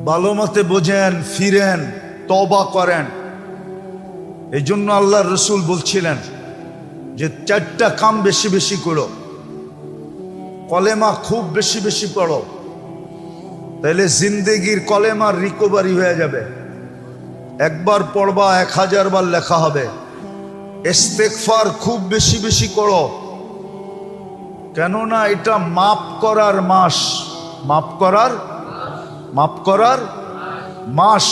ভালো মতে বোঝেন, ফিরেন, তওবা করেন। এই জন্য আল্লাহর রসুল বলছিলেন যে 4টা কাম বেশি বেশি করো, কলেমা খুব বেশি বেশি পড়ো, তাহলে জিন্দেগির কলেমার রিকভারি হয়ে যাবে। একবার পড়বা 1000 বার লেখা হবে। ইস্তেগফার খুব বেশি বেশি করো, কেননা এটা মাফ করার মাস, মাফ করার মাস।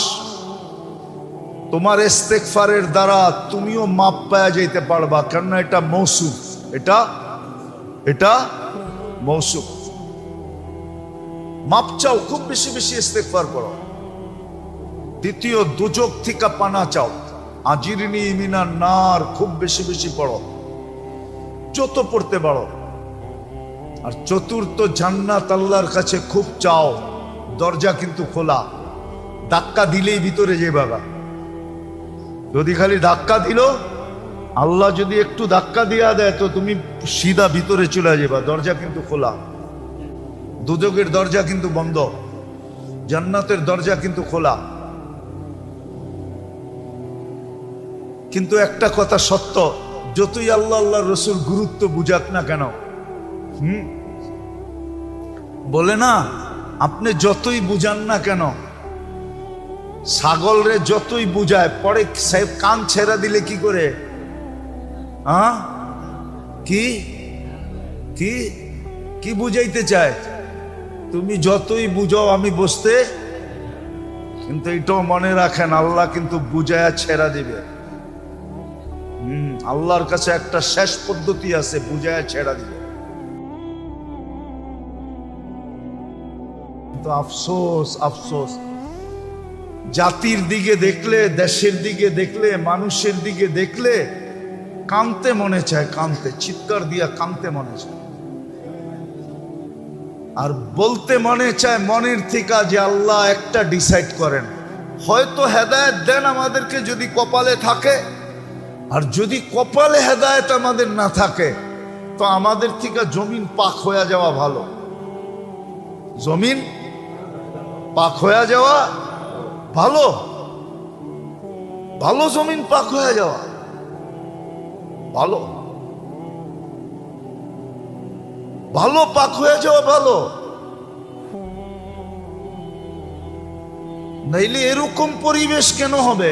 তোমার ইস্তেগফারের দ্বারা তুমিও মাপ পাওয়া যাইতে পারবা, কেননা এটা মৌসুম, এটা মৌসুম। মাপ চাও, খুব বেশি বেশি ইস্তেগফার করো। দ্বিতীয়, দুজক থেকে পানা চাও, আজিরনি মিনান নার খুব বেশি বেশি পড়ো, যত পড়তে পারো। আর চতুর্থ, জান্নাত আল্লাহর কাছে খুব চাও। দরজা কিন্তু খোলা, ধাক্কা দিলেই ভিতরে যে বাবা। যদি খালি ধাক্কা দিল, আল্লাহ যদি একটু ধাক্কা দিয়া দেয় তো তুমি সিধা ভিতরে চলে যাবা। দরজা কিন্তু খোলা। দুজকের দরজা কিন্তু বন্ধ, জান্নাতের দরজা কিন্তু খোলা। কিন্তু একটা কথা সত্য, যতই আল্লাহ আল্লাহর রসুল গুরুত্ব বুঝাক না কেন, বলে না, আপনি যতই বুঝান না কেন, ছাগল রে যতই বুঝায়, পরে কান ছেড়া দিলে কি করে? কি কি কি বুঝাইতে চায়? তুমি যতই বুঝাও আমি বুঝতে, কিন্তু এটাও মনে রাখেন, আল্লাহ কিন্তু বুঝায়া ছেড়া দিবে। আল্লাহর কাছে একটা শেষ পদ্ধতি আছে, বুঝায়া ছেড়া দিবে। কিন্তু আফসোস, আফসোস, জাতির দিকে দেখলে, দেশের দিকে দেখলে, মানুষের দিকে দেখলে কাঁদতে মনে চায়, কাঁদতে, চিৎকার দিয়া কাঁদতে মনে চায়। আর বলতে মনে চায় মনের থেকে যে আল্লাহ একটা ডিসাইড করেন, হয়তো হেদায়েত দেন আমাদেরকে যদি কপালে থাকে, আর যদি কপালে হেদায়েত আমাদের না থাকে তো আমাদের থেকে জমিন পাক হয়ে যাওয়া ভালো। জমিন পাক হয়ে যাওয়া ভালো, ভালো, জমিন পাক হয়ে যাওয়া ভালো, ভালো, পাক হয়ে যাওয়া ভালো। নাইলে এরকম পরিবেশ কেন হবে?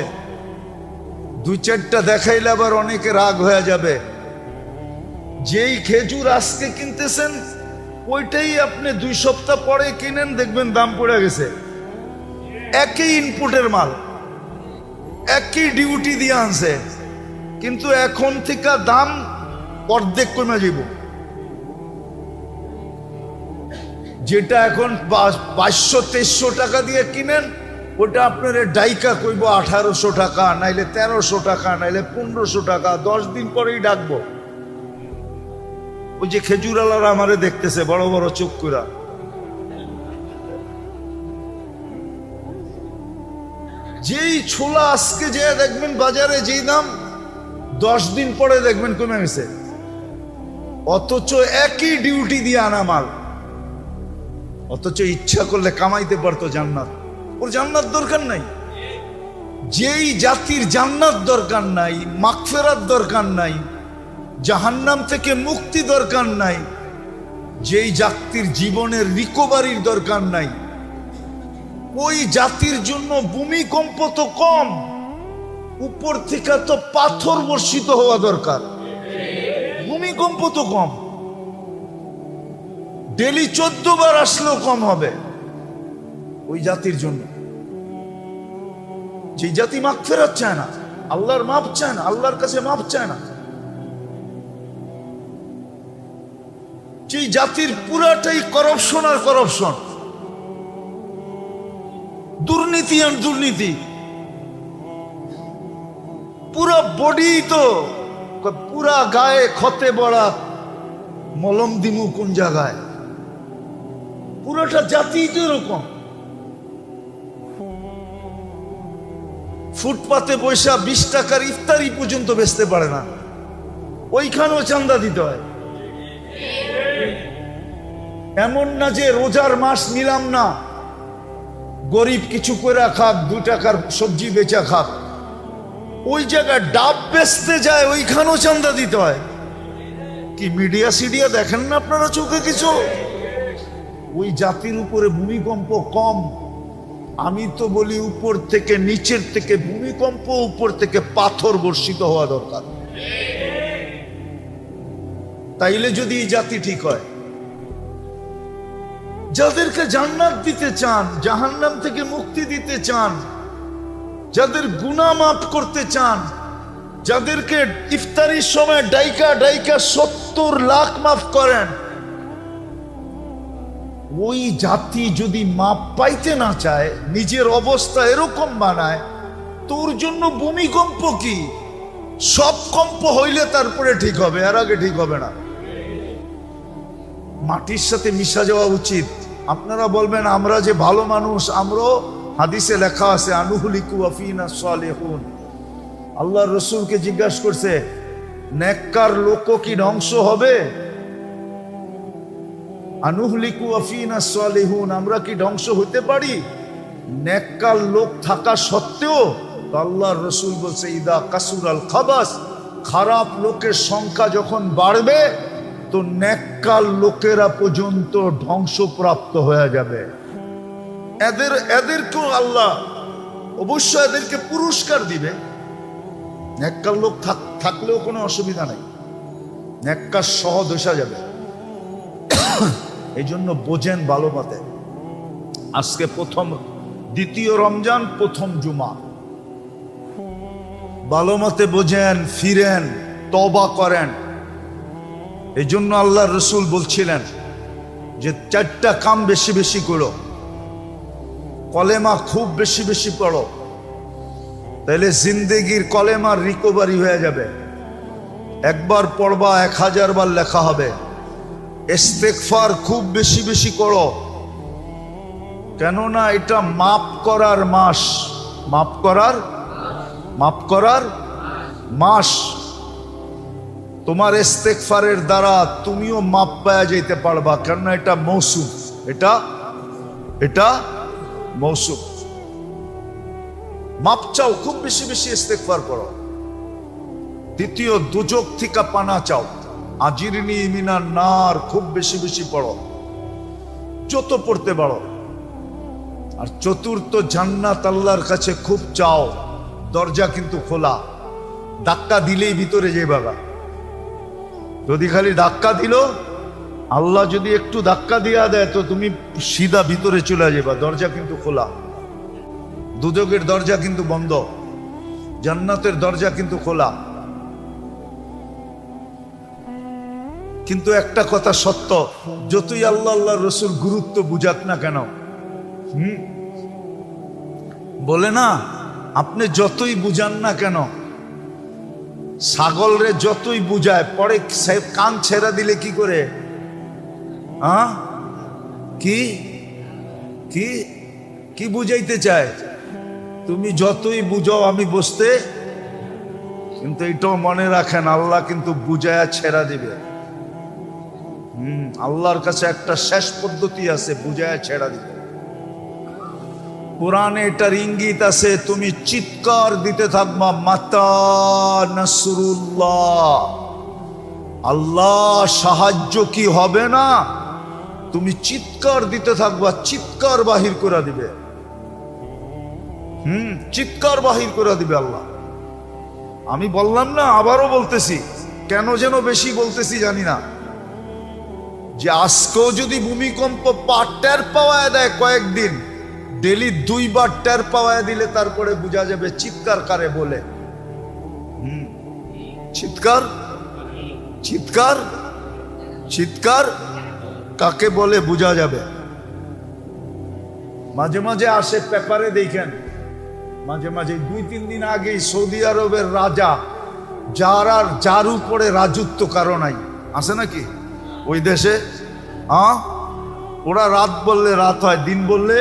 2-4টা দেখাইলে আবার অনেকে রাগ হয়ে যাবে। যেই খেজুর আজকে কিনতেছেন ওইটাই আপনি 2 সপ্তাহ পরে কিনেন, দেখবেন দাম পড়ে গেছে। একই ইনপুটের মাল, একই ডিউটি দিয়ে আনছে, কিন্তু এখন থেকে দাম অর্ধেক কমে যাব। যেটা এখন 2200-2300 টাকা দিয়ে কিনেন, ওটা আপনার ডাইকা কইব 1800 টাকা, নাইলে 1300 টাকা, নাইলে 1500 টাকা। 10 দিন পরেই ডাকবো। ওই যে খেজুর আলারা আমারে দেখতেছে বড় বড় চোখ কইরা, যেই ছোলা আজকে যে দেখবেন বাজারে যেই দাম, 10 দিন পরে দেখবেন কমে গেছে। অথচ একই ডিউটি দিয়ে আনা মাল, অথচ ইচ্ছা করলে কামাইতে পারতো জান্নাত। ওর জান্নাত দরকার নাই। যেই জাতির জান্নাত দরকার নাই, মাগফিরাত দরকার নাই, জাহান্নাম থেকে মুক্তি দরকার নাই, যেই জাতির জীবনের রিকভারির দরকার নাই, ওই জাতির জন্য ভূমিকম্প তো কম, উপর থেকে তো পাথর বর্ষিত হওয়া দরকার। ভূমিকম্প তো কম, ডেলি 14 বার আসলেও কম হবে ওই জাতির জন্য। যে জাতি মাগফিরাত চায় না, আল্লাহর মাপ চায় না, আল্লাহর কাছে মাপ চায় না, যে জাতির পুরাটাই করাপশন আর করাপশন, দুর্নীতি আর দুর্নীতি, পুরা বডি তো, পুরা গায়ে ক্ষতে বড়া মলম দিমু কোন জায়গায়, পুরোটা জাতি তো এরকম। ফুটপাতে পয়সা 20 টাকার ইফতারি পর্যন্ত বেচতে পারে না, ওইখানেও চান্দা দিতে হয়। এমন না যে রোজার মাস নিলাম না, গরিব কিছু করে খাক, 2 টাকার সবজি বেচা খাক, ওই জায়গায় ডাব বেচতে যায়, ওইখানেও চান্দা দিতে হয়। কি মিডিয়া সিডিয়া দেখেন না আপনারা চোখে কিছু? ওই জাতির উপরে ভূমিকম্প কম। আমি তো বলি উপর থেকে, নিচের থেকে ভূমিকম্প, উপর থেকে পাথর বর্ষিত হওয়া দরকার, তাইলে যদি এই জাতি ঠিক হয়। যাদেরকে জান্নাত দিতে চান, জাহান্নাম থেকে মুক্তি দিতে চান, যাদের গুনাহ মাফ করতে চান, যাদেরকে ইফতারির সময় ডাইকা ডাইকা 70 লাখ মাফ করেন, ওই জাতি যদি মাপ পাইতে না চায়, নিজের অবস্থা এরকম বানায়, তোর জন্য ভূমিকম্প কি? সব কম্প হইলে তারপরে ঠিক হবে, এর আগে ঠিক হবে না। মাটির সাথে মিশা যাওয়া উচিত। আপনারা বলবেন আমরা যে ভালো মানুষ, আমরাও, হাদিসে লেখা আছে আনুহলিকু আফিনা সালেহুন। আল্লাহর রাসূলকে জিজ্ঞাসা করছে, নেককার লোক কি ধ্বংস হবে? আনুহলিকু আফিনা সালেহুন, আমরা কি ধ্বংস হতে পারি নেককার লোক থাকা সত্ত্বেও? তো আল্লাহর রাসূল বলছে, ইদা কাসুরাল খাবাস, খারাপ লোকের সংখ্যা যখন বাড়বে তো নেককার লোকেরা পর্যন্ত ধ্বংসপ্রাপ্ত হয়ে যাবে। এদেরকেও আল্লাহ অবশ্য এদেরকে পুরস্কার দিবে। নেককার লোক থাকলেও কোনো অসুবিধা নাই, নেককার সহ দোষা যাবে। এই জন্য বোঝেন ভালো মতে, আজকে দ্বিতীয় রমজান, প্রথম জুমা, ভালো মতে বোঝেন, ফিরেন, তওবা করেন। এই জন্য আল্লাহর রাসূল বলছিলেন যে 4টা কাম বেশি বেশি করো, কলেমা খুব বেশি বেশি পড়ো, তাহলে জিন্দেগির কলেমার রিকভারি হয়ে যাবে। একবার পড়বা 1000 বার লেখা হবে। ইস্তেগফার খুব বেশি বেশি করো, কেননা এটা মাফ করার মাস, মাফ করার মাস। তোমার ইস্তেগফারের দ্বারা তুমিও মাপ পাওয়া যেতে পারবা, কেননা এটা মৌসুম, এটা মৌসুম। মাপ চাও, খুব বেশি বেশি ইস্তেগফার করো। দ্বিতীয়, দুজক থেকে পানা চাও, আজিরনি মিনান নার খুব বেশি বেশি পড়ো, যত পড়তে পারো। আর চতুর্থ, জান্নাত আল্লাহর কাছে খুব চাও। দরজা কিন্তু খোলা, ধাক্কা দিলেই ভিতরে যাইবা। যদি খালি ধাক্কা দিল, আল্লাহ যদি একটু ধাক্কা দিয়া দেয় তো তুমি সিধা ভিতরে চলে যাবা। দরজা কিন্তু খোলা, দুজকের দরজা কিন্তু বন্ধ, জান্নাতের দরজা কিন্তু খোলা। কিন্তু একটা কথা সত্য, যতই আল্লাহ আল্লাহর রাসূল গুরুত্ব বুঝাক না কেন, বলে না, আপনি যতই বুঝান না কেন, ছাগল রে যতই বুঝায়, পরে কান ছেড়া দিলে কি করে? কি কি কি বুঝাইতে চায়? তুমি যতই বুঝাও আমি বুঝতে, কিন্তু এটাও মনে রাখেন, আল্লাহ কিন্তু বুঝায়া ছেড়া দিবে। আল্লাহর কাছে একটা শেষ পদ্ধতি আছে, বুঝায়া ছেড়া দিবে। কোরআনে এটার ইঙ্গিত আছে, তুমি চিৎকার দিতে থাকবা, মাতা নাসরুল্লাহ, আল্লাহ সাহায্য কি হবে না? তুমি চিৎকার দিতে থাকবা, চিৎকার বাহির করে দিবে। চিৎকার বাহির করে দিবে আল্লাহ। আমি বললাম না, আবারও বলতেছি, কেন যেন বেশি বলতেছি জানি না, যে আজকেও যদি ভূমিকম্প টের পাওয়া দেয় কয়েকদিন, ডেলি 2 বার টের পাওয়া দিলে তারপরে বোঝা যাবে চিৎকার কারে বলে। চিৎকার চিৎকার চিৎকার কাকে বলে বোঝা যাবে। মাঝে মাঝে আসে পেপারে দেখেন, মাঝে মাঝে 2-3 দিন আগেই সৌদি আরবের রাজা, যার উপরে রাজত্ব কারো নাই, আছে নাকি ওই দেশে? ওরা রাত বললে রাত হয়, দিন বললে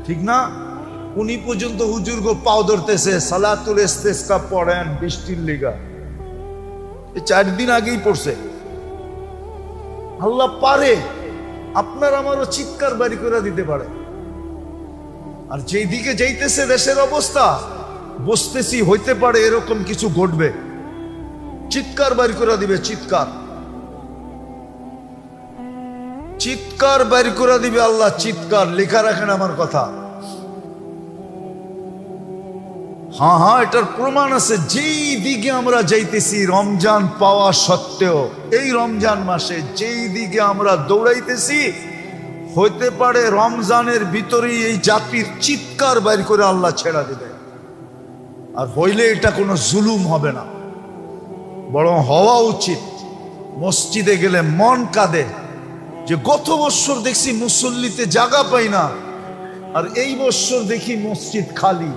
ঠিক না। উনি পর্যন্ত হুজুর গো পাও ধরতেছে, সালাতুল ইস্তিসকা পড়েন বৃষ্টির লিগা। 4 দিন আগেই পড়ছে। আল্লাহ পারে আপনার আমারও চিৎকার বাড়ি করে দিতে পারে। আর যেই দিকে যাইতেছে দেশের অবস্থা, বুঝতেছি হইতে পারে এরকম কিছু ঘটবে। চিৎকার বাইর করে দিবে, চিৎকার চিৎকার বাইর করে দিবে আল্লাহ, চিৎকার। লেখা রাখেন আমার কথা। হ্যাঁ হ্যাঁ, এটার প্রমাণ আছে। যেই দিকে আমরা যাইতেছি রমজান পাওয়া সত্ত্বেও, এই রমজান মাসে যেই দিকে আমরা দৌড়াইতেছি, হইতে পারে রমজানের ভিতরেই এই জাতির চিৎকার বাইর করে আল্লাহ ছেড়া দিবে। আর হইলে এটা কোনো জুলুম হবে না, বরং হওয়া উচিত। মসজিদে গেলে মন কাঁদে যে গত বছর দেখছি মুসল্লিতে জায়গা পাই না, আর এই বছর দেখি মসজিদ খালি।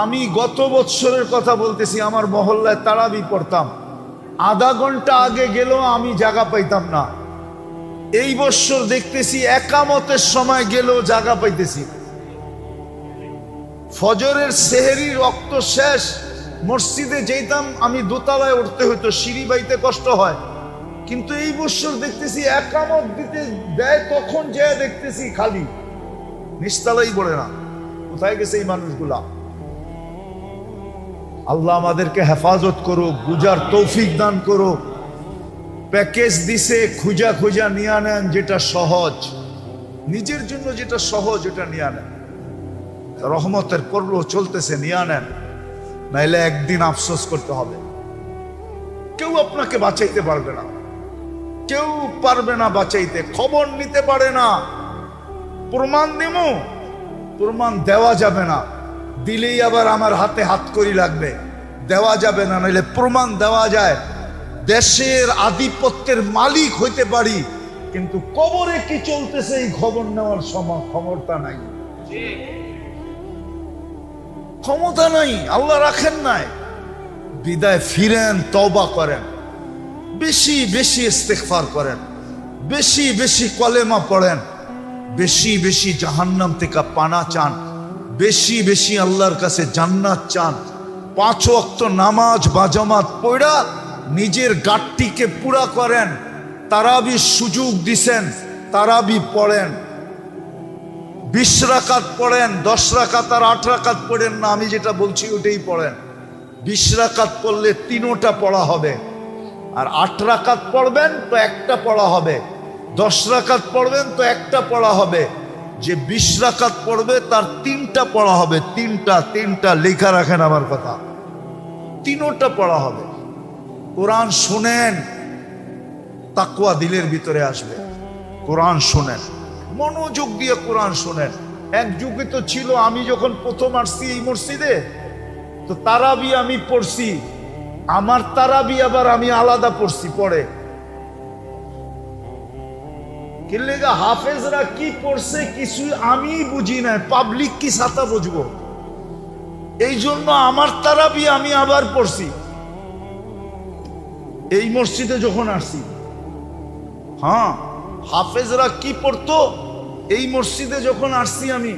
আমি গত বছরের কথা বলতেছি, আমার মহল্লায় তারাবি পড়তাম, আধা ঘন্টা আগে গেলেও আমি জায়গা পাইতাম না। এই বছর দেখতেছি একামতের সময় গেলেও জায়গা পাইতেছি। ফজরের সেহরির রক্ত শেষ, মসজিদে যেতাম আমি দোতলায় উঠতে হইতো, সিঁড়ি বাইতে কষ্ট হয়। কিন্তু এই বছর দেখতেছি একামত দিতে দেয়, তখন যে দেখতেছি খালি, নিচতলাই পড়ে না। কোথায় গেছে এই মানুষগুলা? আল্লাহ আমাদেরকে হেফাজত করুক, বুঝার তৌফিক দান করুক। প্যাকেজ দিছে, খুঁজা খুঁজা নিয়ে নেন যেটা সহজ, নিজের জন্য যেটা সহজ ওটা নিয়ে নেন। রহমতের পর্ব চলতেছে, নিয়ে নেন, নাইলে একদিন আফসোস করতে হবে। কেউ আপনাকে বাঁচাইতে পারবে না, কেউ পারবে না বাঁচাইতে। খবর নিতে পারে না, প্রমাণ দেব, প্রমাণ দেওয়া যাবে না। দিলেই আবার আমার হাতে হাত করি লাগবে, দেওয়া যাবে না। নাইলে প্রমাণ দেওয়া যায়। দেশের আধিপত্যের মালিক হইতে পারি, কিন্তু কবরে কি চলতেছে এই খবর নেওয়ার ক্ষমতা নাই, ক্ষমতা নাই, আল্লাহ রাখেন নাই। বিদায় ফিরেন, তওবা করেন, বেশি বেশি ইস্তেগফার করেন, বেশি বেশি কলেমা পড়েন, বেশি বেশি জাহান্নাম থেকে পানা চান, বেশি বেশি আল্লাহর কাছে জান্নাত চান। 5 ওয়াক্ত নামাজ বাজামাত পড়া নিজের গাটটিকে পুরা করেন। তারাবি সুযোগ দিছেন, তারাবি পড়েন, 20 রাকাত পড়েন, 10 রাকাত আর 8 রাকাত পড়েন না, আমি যেটা বলছি ওটাই পড়েন। 20 রাকাত পড়লে 3টা পড়া হবে, আর 8 রাকাত পড়বেন তো একটা পড়া হবে, 10 রাকাত পড়বেন তো একটা পড়া হবে। যে 20 রাকাত পড়বে তার 3টা পড়া হবে, 3টা লেখা রাখেন আমার কথা, 3টা পড়া হবে। কোরআন শুনেন, তাকওয়া দিলের ভিতরে আসবে। কোরআন শুনেন, মনোযোগ দিয়ে কোরআন শুনেন। এক যুগে তো ছিল, আমি যখন প্রথম আসছি এই মসজিদে, তো তারাবি আমি পড়ছি, আমার তারাবি আবার আমি আলাদা পড়ছি পড়ে। কিল্লেগা হাফেজরা কি পড়ছে কিছু আমি বুঝি না, পাবলিক কি সাতা বুঝবো, এই জন্য আমার তারাবি আমি আবার পড়ছি এই মসজিদে যখন আসছি। হ্যাঁ, হাফেজরা কি পড়তো এই মসজিদে যখন আসছি আমি,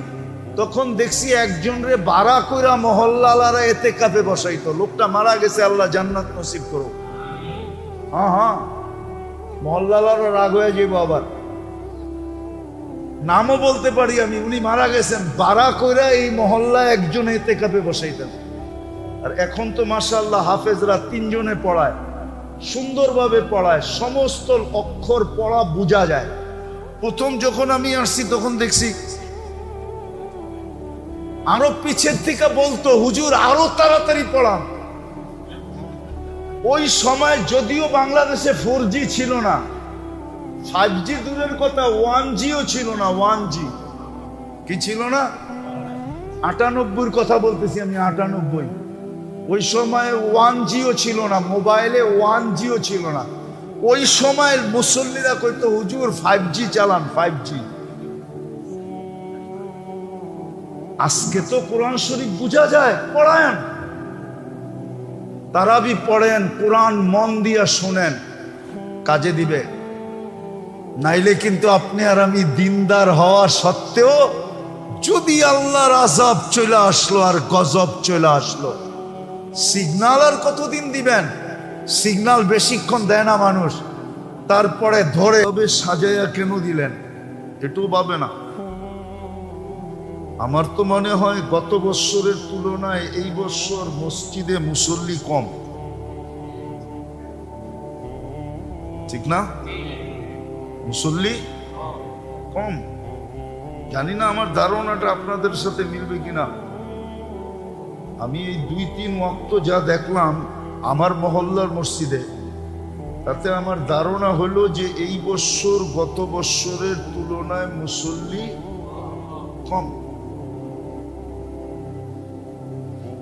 তখন দেখছি একজনরে বাড়া কইরা মহল্লালারা এতে কাপে বসাইতো। লোকটা মারা গেছে, আল্লাহ জান্নাত নসিব করো। হ্যাঁ হ্যাঁ, মহল্লালারা রাগ হয়ে যাবো, আবার নামও বলতে পারি আমি। উনি মারা গেছেন, বাড়া কইরা এই মহল্লায় একজন এতে কাপে বসাইতেন। আর এখন তো মাশাআল্লাহ হাফেজরা 3 জনে পড়ায়, সুন্দরভাবে পড়ায়, সমস্ত অক্ষর পড়া বোঝা যায়। প্রথম যখন আমি আসছি তখন দেখছি আরো পিছের থেকে বলতো, হুজুর আরো তাড়াতাড়ি পড়ান। ওই সময় যদিও বাংলাদেশে 4G ছিল না, 5G দূরের কথা, 1Gও ছিল না। 1G কি ছিল না? 98 কথা বলতেছি আমি, 98। ওই সময় 1Gও ছিল না, মোবাইলে 1Gও ছিল না। ওই সময়ের মুসল্লিরা কইতো, হুজুর 5G চালান, 5G। আজকে তো কোরআন শরীফ বুঝা যায়, পড়ায়েন, তারাবি পড়েন, কোরআন মন দিয়া শুনেন, কাজে দিবে। নাইলে কিন্তু আপনি আর আমি দিনদার হওয়া সত্ত্বেও যদি আল্লাহর আযাব চলে আসলো আর গজব চলে আসলো, সিগন্যাল আর কতদিন দিবেন? সিগন্যাল বেশিক্ষণ দেয় না মানুষ, তারপরে ধরে তবে সাজাইয়া কেন দিলেন এটু পাবে না। আমার তো মনে হয় গত বছরের তুলনায় এই বছর মসজিদে মুসল্লি কম, ঠিক না? মুসল্লি কম। জানি না আমার ধারণাটা আপনাদের সাথে মিলবে কিনা। আমি এই 2-3 ওয়াক্ত যা দেখলাম আমার মহল্লার মসজিদে, তাতে আমার ধারণা হলো যে এই বছর গত বছরের তুলনায় মুসল্লি কম।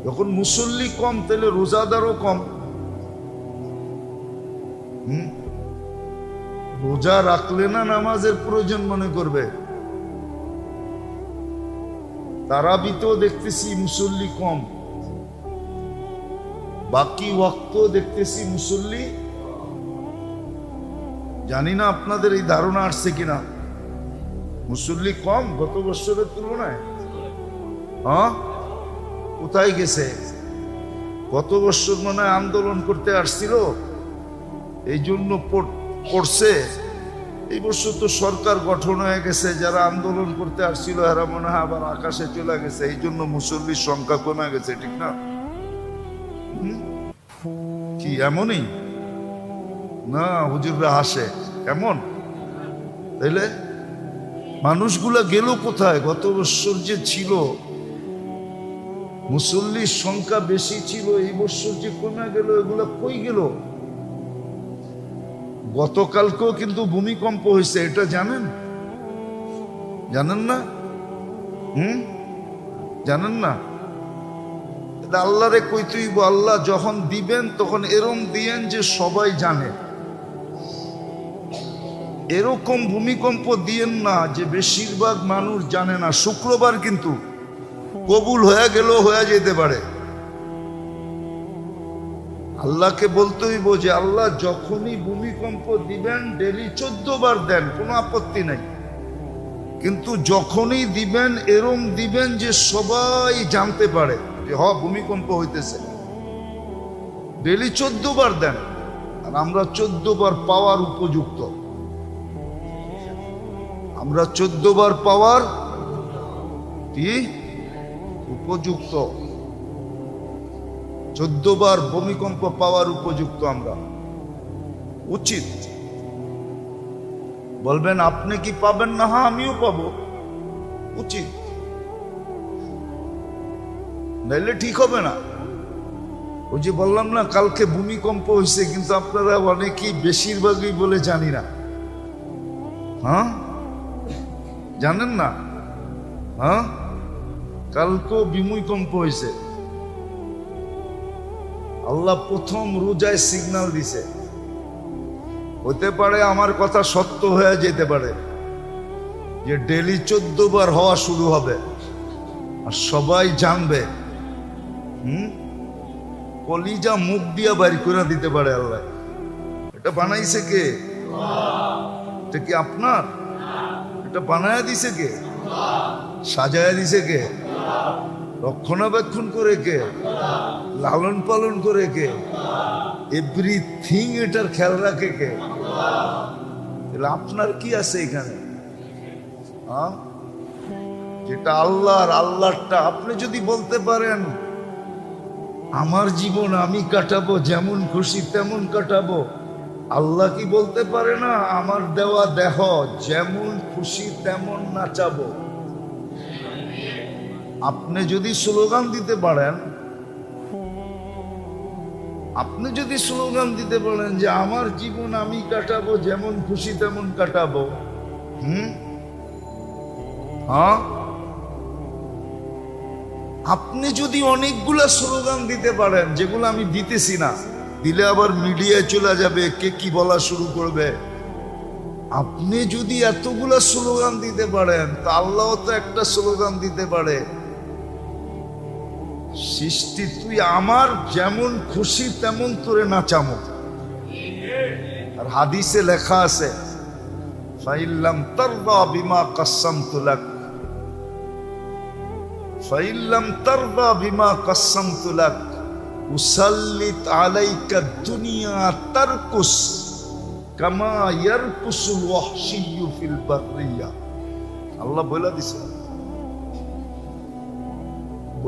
যখন মুসল্লি কম তাহলে রোজাদারও কম। রোজা রাখলে না নামাজের প্রয়োজন মনে করবে। তারাবিতেও দেখতেছি মুসল্লি কম, বাকি ওয়াক্ত দেখতেছি মুসল্লি। জানি না আপনাদের এই ধারণা আসছে কিনা, মুসল্লি কম গত বছরের তুলনায়। হ্যাঁ, কোথায় গেছে? গত বছর মনে হয় আন্দোলন করতে আসছিল, এই জন্য পড়ছে। এই বছর তো সরকার গঠন হয়ে গেছে, যারা আন্দোলন করতে আসছিল এরা মনে হয় আবার আকাশে চলে গেছে, এই জন্য মুসল্লির সংখ্যা কমে গেছে, ঠিক না? কি এমনই না? হুজুররা হাসে এমন। তাইলে মানুষগুলা গেল কোথায়? গত বছর যে ছিল মুসল্লির সংখ্যা বেশি ছিল, এই বছর যে কমে গেল, এগুলা কই গেল? গতকালকেও কিন্তু ভূমিকম্প হয়েছে, এটা জানেন? জানেন না? জানেন না? আল্লাহরে কইতেইব, আল্লাহ যখন দিবেন তখন এরকম দিয়েন যে সবাই জানে। এরকম ভূমিকম্প দিয়েন না যে বেশিরভাগ মানুষ জানে না। শুক্রবার কিন্তু কবুল হয়ে গেল, হয়ে যেতে পারে। আল্লাহকে বলতে হইব যে আল্লাহ যখনই ভূমিকম্প দিবেন ডেলি 14 বার দেন, কোনো আপত্তি নাই, কিন্তু যখনই দিবেন এরম দিবেন যে সবাই জানতে পারে যে ভূমিকম্প হইতেছে। ডেলি 14 বার দেন, আর আমরা 14 বার পাওয়ার উপযুক্ত। আমরা 14 বার পাওয়ার কি উপযুক্ত, 14 বার ভূমিকম্প পাওয়ার উপযুক্ত আমরা, উচিত। বলবেন আপনি কি পাবেন না? হ্যাঁ, আমিও পাবো, উচিত। নাইলে ঠিক হবে না। ওই যে বললাম না কালকে ভূমিকম্প হয়েছে, কিন্তু আপনারা অনেকেই বেশিরভাগই বলে জানি না। হ্যাঁ, জানেন না? হ্যাঁ, কালকেও ভূমিকম্প হয়েছে। আল্লাহ প্রথম রোজায় সিগন্যাল দিছে। হতে পারে আমার কথা সত্য হয়ে যেতে পারে যে ডেলি 14 বার হওয়া শুরু হবে, আর সবাই জানবে। কলিজা মুখ দিয়া বাইর করে দিতে পারে আল্লাহ। এটা বানাইছে কে? এটা কি আপনার? এটা বানায়া দিছে কে? সাজায়া দিছে কে? রক্ষণাবেক্ষণ করে কে? লালন পালন করে কে? এভরিথিং এটার খেয়াল রাখে কে? আপনার কি আছে এখানে? যেটা আল্লাহর, আল্লাহরটা আপনি যদি বলতে পারেন আমার জীবন আমি কাটাবো, যেমন খুশি তেমন কাটাবো, আল্লাহ কি বলতে পারে না আমার দেওয়া দেহ যেমন খুশি তেমন নাচাবো? আপনি যদি স্লোগান দিতে পারেন, আপনি যদি স্লোগান দিতে পারেন যে আমার জীবন আমি কাটাবো, যেমন খুশি তেমন কাটাবো, হ্যাঁ, আপনি যদি অনেকগুলা স্লোগান দিতে পারেন, যেগুলো আমি দিতেছি না, দিলে আবার মিডিয়ায় চলে যাবে, কে কি বলা শুরু করবে। আপনি যদি এতগুলা স্লোগান দিতে পারেন, তা আল্লাহ তো একটা স্লোগান দিতে পারে, সৃষ্টি তুই আমার যেমন খুশি তেমন তোরে নাচামো। আর হাদিসে লেখা আছে ফাইল্লাম তারদা বিমা কাসসামতু লাক, ফাইল্লাম তারদা বিমা কাসসামতু লাক উসাল্লিত আলাইকা দুনিয়া তারকুস কামা ইয়ারকুসুল ওয়াহশিয়্যু ফিল বাররিয়া। আল্লাহ বলে দিছে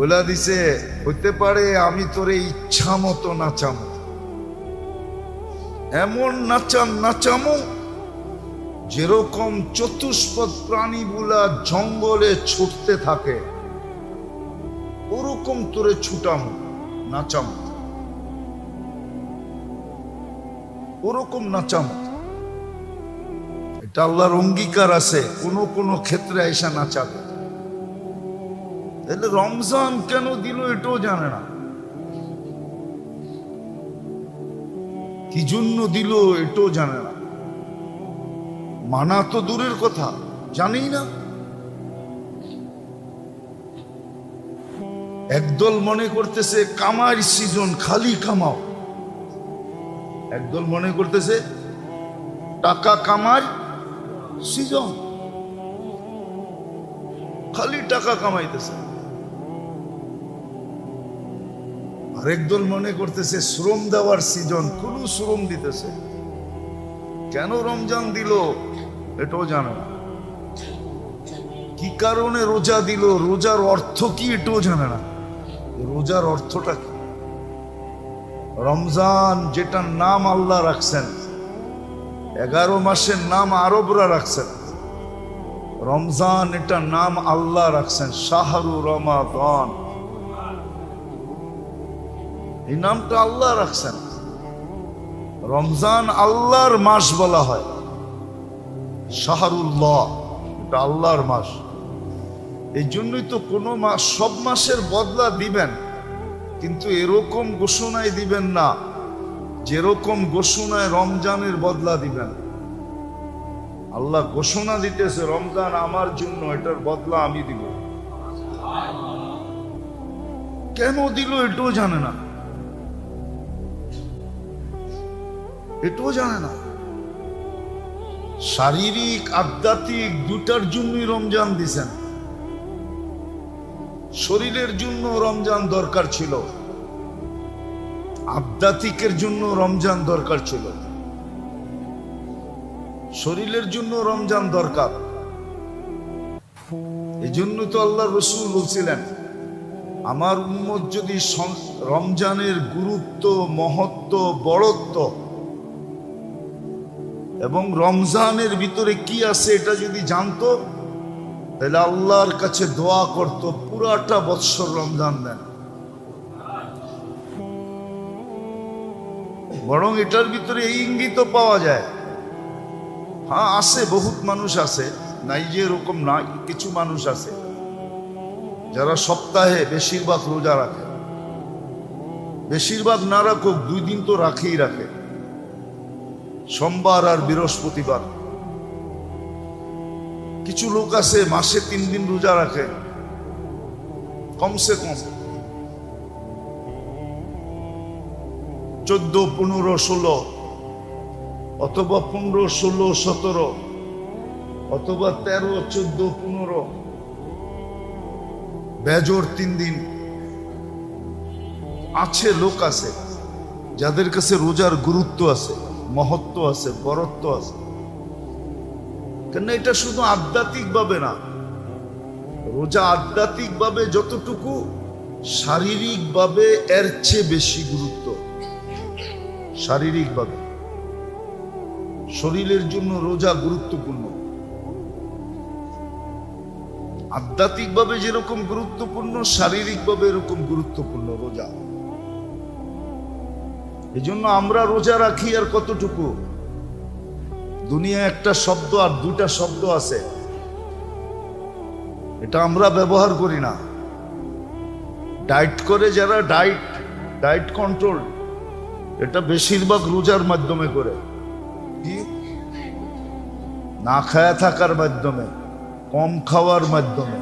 বলে দিছে হইতে পারে আমি তোরে ইচ্ছা মতো নাচামো, এমন নাচামো যেরকম চতুষ্পদ প্রাণীগুলা জঙ্গলে ছুটতে থাকে ওরকম তোরে ছুটামো, নাচামো, ওরকম নাচামো। এটা আল্লাহর অঙ্গীকার আছে, কোন ক্ষেত্রে আইসা নাচাবে। তাহলে রমজান কেন দিল এটাও জানে না, কি জন্য দিল এটাও জানে না, মানা তো দূরের কথা, জানি না। একদল মনে করতেছে কামার সিজন, খালি কামাও। একদল মনে করতেছে টাকা কামার সিজন, খালি টাকা কামাইতেছে। আরেকদল মনে করতেছে শ্রম দেওয়ার সিজন, কোন শ্রম দিতেছে। কেন রমজান দিল এটাও জানে না, কি কারণে রোজা দিল, রোজার অর্থ কি এটাও জানে না। রোজার অর্থটা কি? রমজান যেটার নাম আল্লাহ রাখছেন, 11 মাসের নাম আরবরা রাখছেন, রমজান এটার নাম আল্লাহ রাখছেন শাহরু রমাদান। এই নামটা আল্লাহ রাখছেন। রমজান আল্লাহর মাস বলা হয়, শাহরুল্লাহ, এটা আল্লাহর মাস। এই জন্যই তো কোনো মাস, সব মাসের বদলা দিবেন, কিন্তু এরকম ঘোষণায় দিবেন না যেরকম ঘোষণায় রমজানের বদলা দিবেন। আল্লাহ ঘোষণা দিতেছে রমজান আমার জন্য, এটার বদলা আমি দিব। কেন দিল এটাও জানে না, এটাও জানে না। শারীরিক আধ্যাত্মিক দুটার জন্যই রমজান দিছেন। শরীরের জন্য রমজান দরকার ছিল, আধ্যাত্মিকের জন্য রমজান দরকার ছিল। শরীরের জন্য রমজান দরকার, এই জন্য তো আল্লাহ রসুল বলছিলেন আমার উম্মত যদি রমজানের গুরুত্ব, মহত্ব, বড়ত্ব এবং রমজানের ভিতরে কি আছে এটা যদি জানতো, তাহলে আল্লাহর কাছে দোয়া করত পুরাটা বৎসর রমজান দেন। বরং এটার ভিতরে এই ইঙ্গিত পাওয়া যায়, হ্যাঁ আছে, বহুত মানুষ আছে, নাই যে এরকম নাই, কিছু মানুষ আছে যারা সপ্তাহে বেশিরভাগ রোজা রাখে। বেশিরভাগ না রাখুক, 2 দিন তো রাখেই রাখে, সোমবার আর বৃহস্পতিবার। কিছু লোক আছে মাসে 3 দিন রোজা রাখে, কমসে কম 14, 15, 16 অথবা 15, 16, 17 অথবা 13, 14, 15 বেজোর 3 দিন আছে। লোক আছে যাদের কাছে রোজার গুরুত্ব আছে, মহত্ব আছে, বরত্ব আছে। কেন এটা শুধু আধ্যাত্মিক ভাবে না, রোজা আধ্যাত্মিক ভাবে যতটুকু, শারীরিক ভাবে এর চেয়ে বেশি গুরুত্ব। শারীরিক ভাবে, শরীরের জন্য রোজা গুরুত্বপূর্ণ। আধ্যাত্মিক ভাবে যেরকম গুরুত্বপূর্ণ, শারীরিক ভাবে এরকম গুরুত্বপূর্ণ রোজা। এই জন্য আমরা রোজা রাখি আর কতটুকু। দুনিয়া একটা শব্দ আর 2টা শব্দ আছে, এটা আমরা ব্যবহার করি না। ডায়েট করে যারা, ডায়েট কন্ট্রোল, এটা বেশিরভাগ রোজার মাধ্যমে করে, কি না খায়া থাকার মাধ্যমে, কম খাওয়ার মাধ্যমে।